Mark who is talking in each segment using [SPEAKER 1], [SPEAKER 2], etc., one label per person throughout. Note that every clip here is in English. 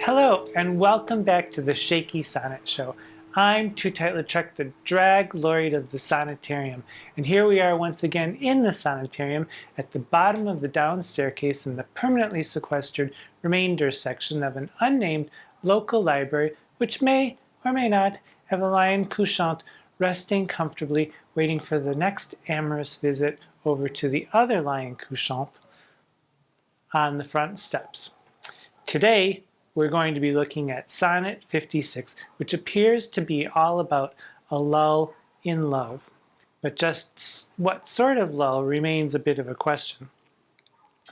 [SPEAKER 1] Hello, and welcome back to the Shakey Sonnet Show. I'm Tootight Lautrec, the drag laureate of the Sonnetarium, and here we are once again in the Sonnetarium at the bottom of the down staircase in the permanently sequestered remainder section of an unnamed local library which may or may not have a lion couchant resting comfortably waiting for the next amorous visit over to the other lion couchant on the front steps. Today, we're going to be looking at Sonnet 56, which appears to be all about a lull in love. But just what sort of lull remains a bit of a question.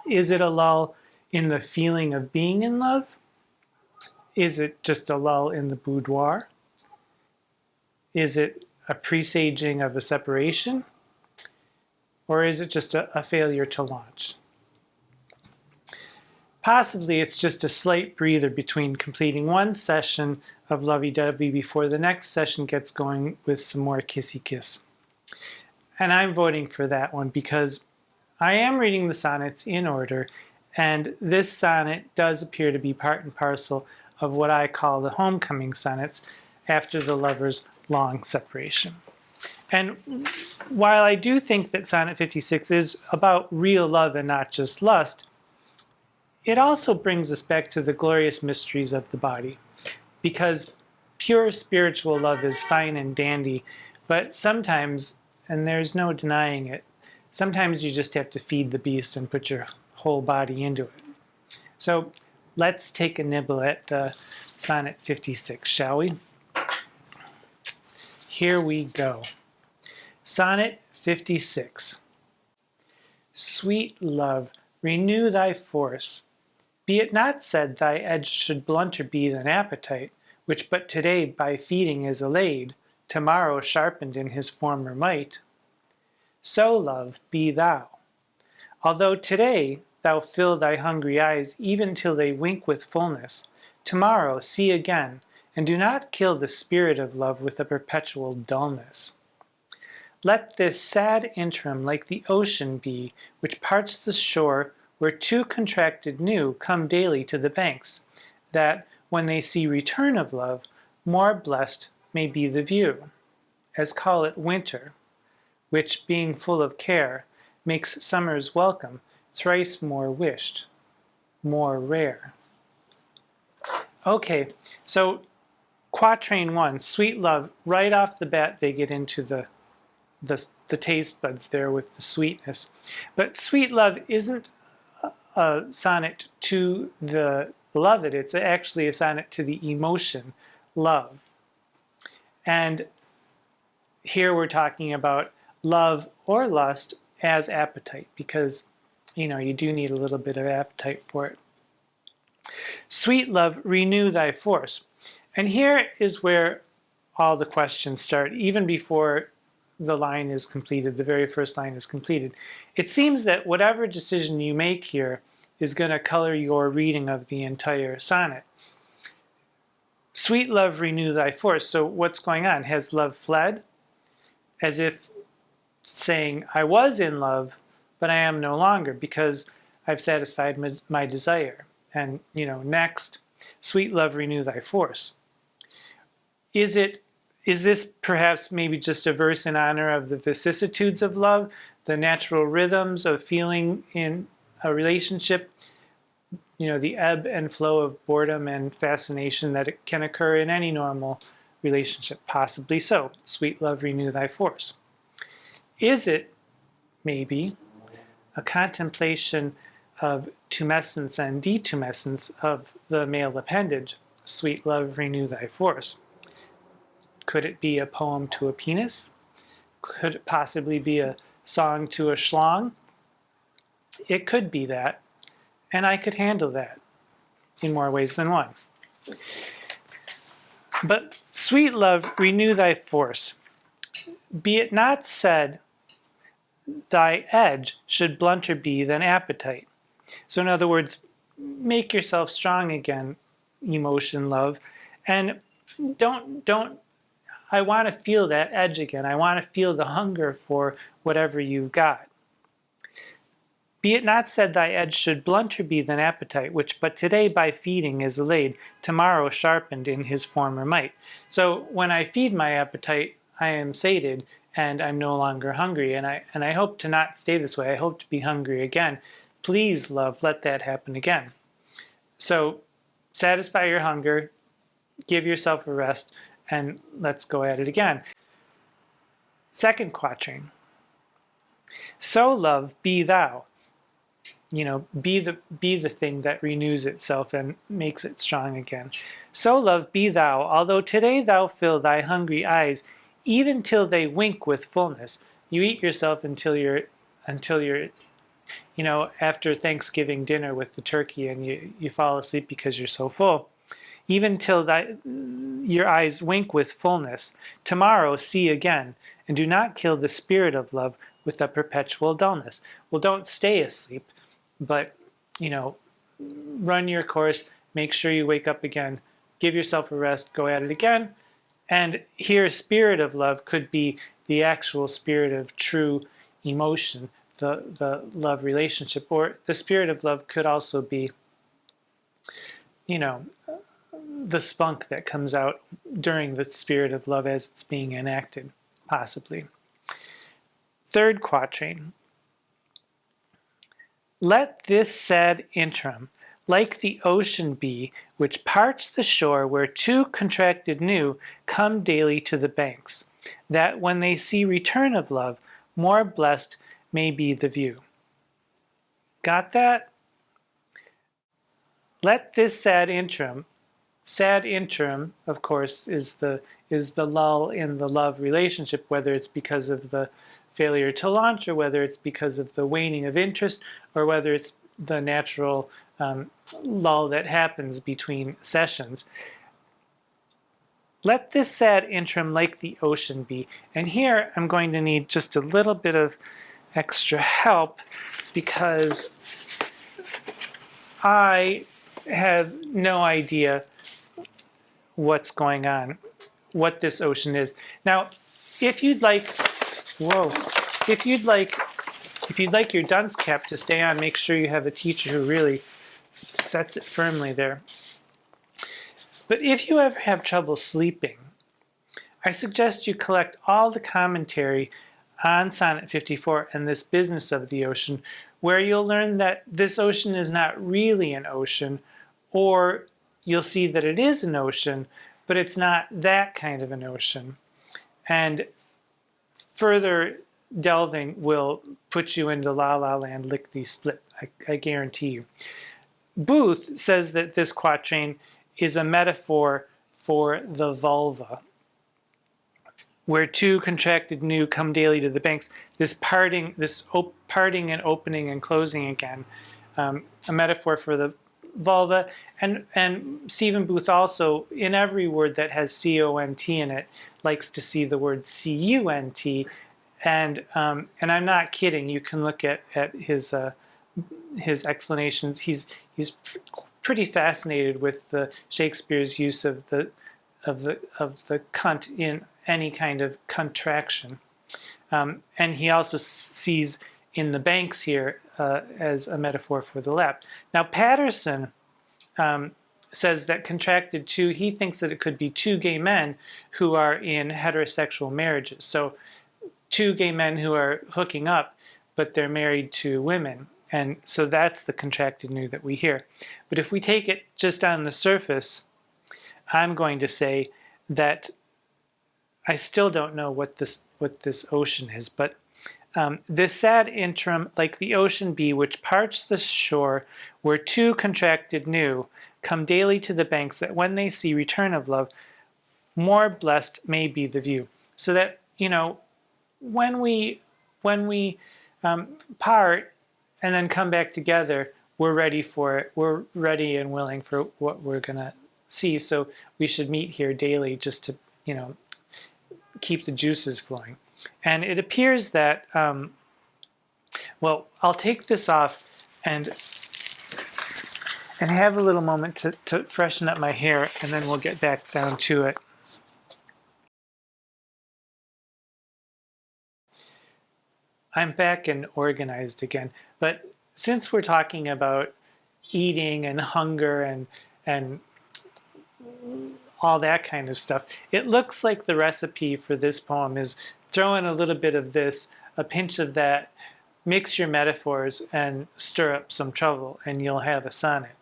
[SPEAKER 1] Is it a lull in the feeling of being in love? Is it just a lull in the boudoir? Is it a presaging of a separation? Or is it just a failure to launch? Possibly it's just a slight breather between completing one session of lovey-dovey before the next session gets going with some more kissy-kiss. And I'm voting for that one because I am reading the sonnets in order, and this sonnet does appear to be part and parcel of what I call the homecoming sonnets after the lover's long separation. And while I do think that Sonnet 56 is about real love and not just lust, it also brings us back to the glorious mysteries of the body, because pure spiritual love is fine and dandy, but sometimes, and there's no denying it, sometimes you just have to feed the beast and put your whole body into it. So let's take a nibble at Sonnet 56, shall we? Here we go. Sonnet 56. Sweet love, renew thy force. Be it not said thy edge should blunter be than appetite, which but today by feeding is allayed, tomorrow sharpened in his former might. So, love, be thou. Although today thou fill thy hungry eyes even till they wink with fullness, tomorrow see again, and do not kill the spirit of love with a perpetual dullness. Let this sad interim like the ocean be, which parts the shore where two contracted new come daily to the banks, that, when they see return of love, more blessed may be the view, as call it winter, which, being full of care, makes summer's welcome thrice more wished, more rare. Okay, so quatrain 1, sweet love, right off the bat they get into the taste buds there with the sweetness. But sweet love isn't a sonnet to the beloved, it's actually a sonnet to the emotion, love. And here we're talking about love or lust as appetite, because, you do need a little bit of appetite for it. Sweet love, renew thy force. And here is where all the questions start, even before the line is completed, the very first line is completed. It seems that whatever decision you make here is going to color your reading of the entire sonnet. Sweet love, renew thy force. So what's going on? Has love fled? As if saying, I was in love, but I am no longer because I've satisfied my desire. And, next, sweet love, renew thy force. Is this perhaps maybe just a verse in honor of the vicissitudes of love, the natural rhythms of feeling in a relationship, the ebb and flow of boredom and fascination that it can occur in any normal relationship? Possibly so. Sweet love, renew thy force. Is it maybe a contemplation of tumescence and detumescence of the male appendage? Sweet love, renew thy force. Could it be a poem to a penis? Could it possibly be a song to a schlong? It could be that, and I could handle that in more ways than one. But sweet love, renew thy force. Be it not said thy edge should blunter be than appetite. So in other words, make yourself strong again, emotion, love, and don't I want to feel that edge again. I want to feel the hunger for whatever you've got. Be it not said thy edge should blunter be than appetite, which but today by feeding is allayed, tomorrow sharpened in his former might. So when I feed my appetite, I am sated, and I'm no longer hungry, and I hope to not stay this way. I hope to be hungry again. Please, love, let that happen again. So satisfy your hunger, give yourself a rest, and let's go at it again. Second quatrain. So, love, be thou. Be the thing that renews itself and makes it strong again. So, love, be thou, although today thou fill thy hungry eyes, even till they wink with fullness. You eat yourself until you're after Thanksgiving dinner with the turkey, and you fall asleep because you're so full. Even till your eyes wink with fullness. Tomorrow see again, and do not kill the spirit of love with a perpetual dullness. Well, don't stay asleep, but, run your course, make sure you wake up again, give yourself a rest, go at it again. And here, spirit of love could be the actual spirit of true emotion, the love relationship, or the spirit of love could also be, the spunk that comes out during the spirit of love as it's being enacted, possibly. Third quatrain. Let this sad interim, like the ocean be, which parts the shore where two contracted new come daily to the banks, that when they see return of love, more blessed may be the view. Got that? Let this sad interim, of course, is the lull in the love relationship, whether it's because of the failure to launch, or whether it's because of the waning of interest, or whether it's the natural lull that happens between sessions. Let this sad interim like the ocean be. And here I'm going to need just a little bit of extra help, because I have no idea what's going on, what this ocean is. Now, if you'd like your dunce cap to stay on, make sure you have a teacher who really sets it firmly there. But if you ever have trouble sleeping, I suggest you collect all the commentary on Sonnet 54 and this business of the ocean, where you'll learn that this ocean is not really an ocean, or you'll see that it is an ocean, but it's not that kind of an ocean. And further delving will put you into La La Land, lickety split, I guarantee you. Booth says that this quatrain is a metaphor for the vulva, where two contracted new come daily to the banks. This parting and opening and closing again, a metaphor for the vulva. And Stephen Booth also, in every word that has C-O-N-T in it, likes to see the word C-U-N-T. And I'm not kidding. You can look at his explanations. He's pretty fascinated with the Shakespeare's use of the cunt in any kind of contraction, and he also sees in the banks here as a metaphor for the lap. Now Patterson says that contracted two, he thinks that it could be two gay men who are in heterosexual marriages. So two gay men who are hooking up, but they're married to women. And so that's the contracted new that we hear. But if we take it just on the surface, I'm going to say that I still don't know what this ocean is, but this sad interim, like the ocean be, which parts the shore, where two contracted new come daily to the banks, that when they see return of love, more blessed may be the view. So that, when we part and then come back together, we're ready for it. We're ready and willing for what we're gonna see. So we should meet here daily just to, keep the juices flowing. And it appears that, well, I'll take this off and have a little moment to freshen up my hair, and then we'll get back down to it. I'm back and organized again. But since we're talking about eating and hunger and all that kind of stuff, it looks like the recipe for this poem is throw in a little bit of this, a pinch of that, mix your metaphors, and stir up some trouble, and you'll have a sonnet.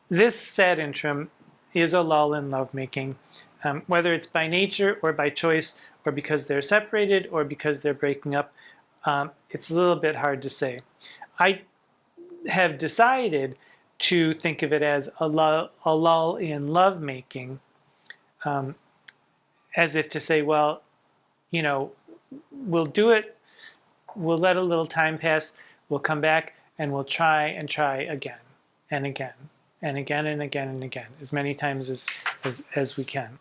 [SPEAKER 1] This sad interim is a lull in lovemaking, whether it's by nature or by choice, or because they're separated or because they're breaking up. It's a little bit hard to say. I have decided to think of it as a lull in lovemaking, as if to say, well, you know, we'll do it, we'll let a little time pass, we'll come back, and we'll try and try again and again and again and again and again, as many times as we can.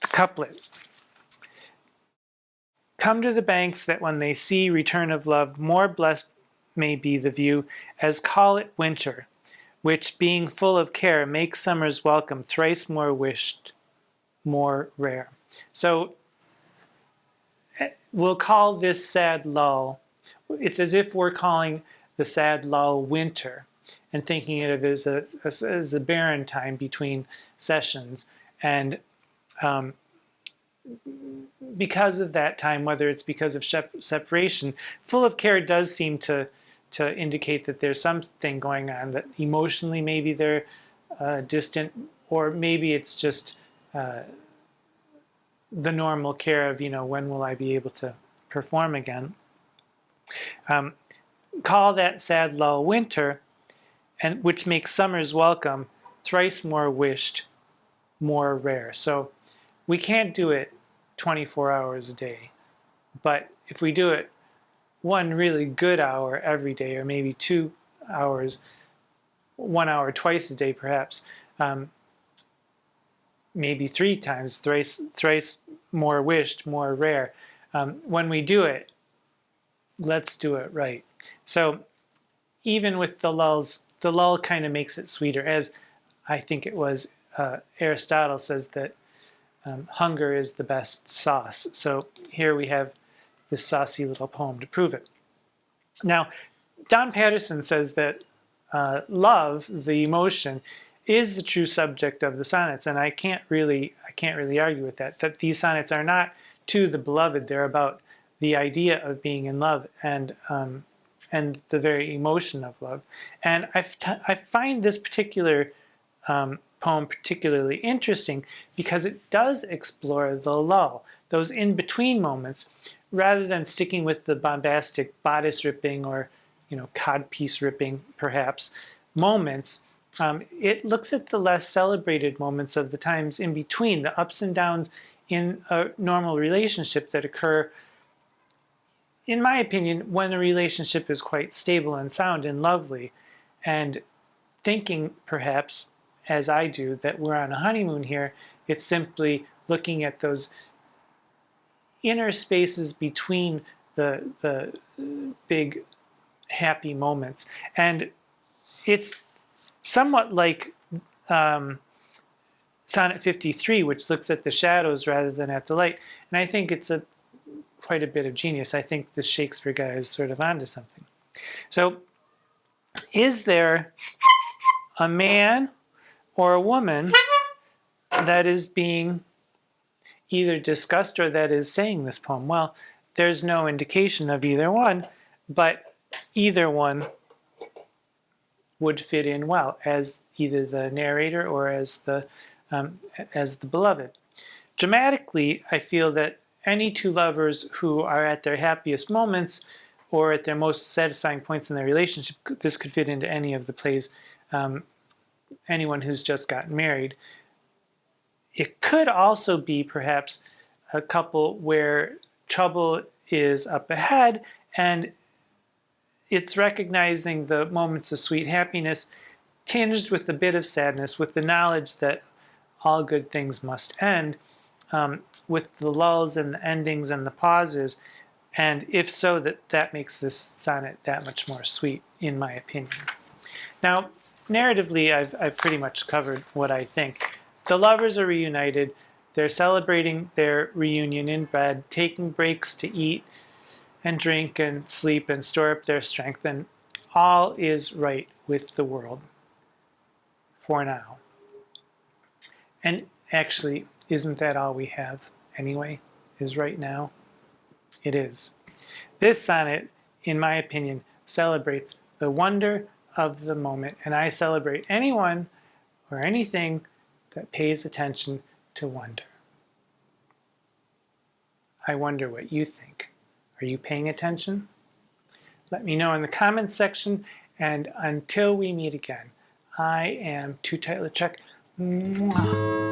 [SPEAKER 1] The couplet. Come to the banks that when they see return of love, more blessed may be the view, as call it winter, which being full of care makes summer's welcome thrice more wished, more rare. So we'll call this sad lull. It's as if we're calling the sad lull winter and thinking of it as a barren time between sessions. And because of that time, whether it's because of separation, full of care does seem to indicate that there's something going on, that emotionally maybe they're distant, or maybe it's just the normal care of, when will I be able to perform again. Call that sad lull winter, and which makes summer's welcome thrice more wished, more rare. So we can't do it 24 hours a day, but if we do it one really good hour every day, or maybe 2 hours, 1 hour twice a day perhaps, maybe 3 times, thrice more wished, more rare. When we do it, let's do it right. So even with the lulls, the lull kind of makes it sweeter, as I think it was Aristotle says that hunger is the best sauce. So here we have this saucy little poem to prove it. Now, Don Patterson says that love, the emotion, is the true subject of the sonnets, and I can't really argue with that. That these sonnets are not to the beloved; they're about the idea of being in love and the very emotion of love. And I find this particular poem particularly interesting because it does explore the lull, those in-between moments, rather than sticking with the bombastic bodice ripping or, codpiece ripping, perhaps, moments. It looks at the less celebrated moments of the times in between, the ups and downs in a normal relationship that occur, in my opinion, when a relationship is quite stable and sound and lovely, and thinking, perhaps, as I do, that we're on a honeymoon here. It's simply looking at those inner spaces between the big happy moments. And it's somewhat like Sonnet 53, which looks at the shadows rather than at the light. And I think it's quite a bit of genius. I think this Shakespeare guy is sort of onto something. So, is there a man or a woman that is being either discussed or that is saying this poem? Well, there's no indication of either one, but either one would fit in well as either the narrator or as the beloved. Dramatically, I feel that any two lovers who are at their happiest moments or at their most satisfying points in their relationship, this could fit into any of the plays, anyone who's just gotten married. It could also be perhaps a couple where trouble is up ahead and it's recognizing the moments of sweet happiness tinged with a bit of sadness, with the knowledge that all good things must end, with the lulls and the endings and the pauses, and if so, that makes this sonnet that much more sweet, in my opinion. Now, narratively, I've pretty much covered what I think. The lovers are reunited. They're celebrating their reunion in bed, taking breaks to eat, and drink and sleep and store up their strength, and all is right with the world for now. And actually, isn't that all we have anyway, is right now? It is. This sonnet, in my opinion, celebrates the wonder of the moment, and I celebrate anyone or anything that pays attention to wonder. I wonder what you think. Are you paying attention? Let me know in the comments section, and until we meet again, I am Tootight Lautrec. Mwah.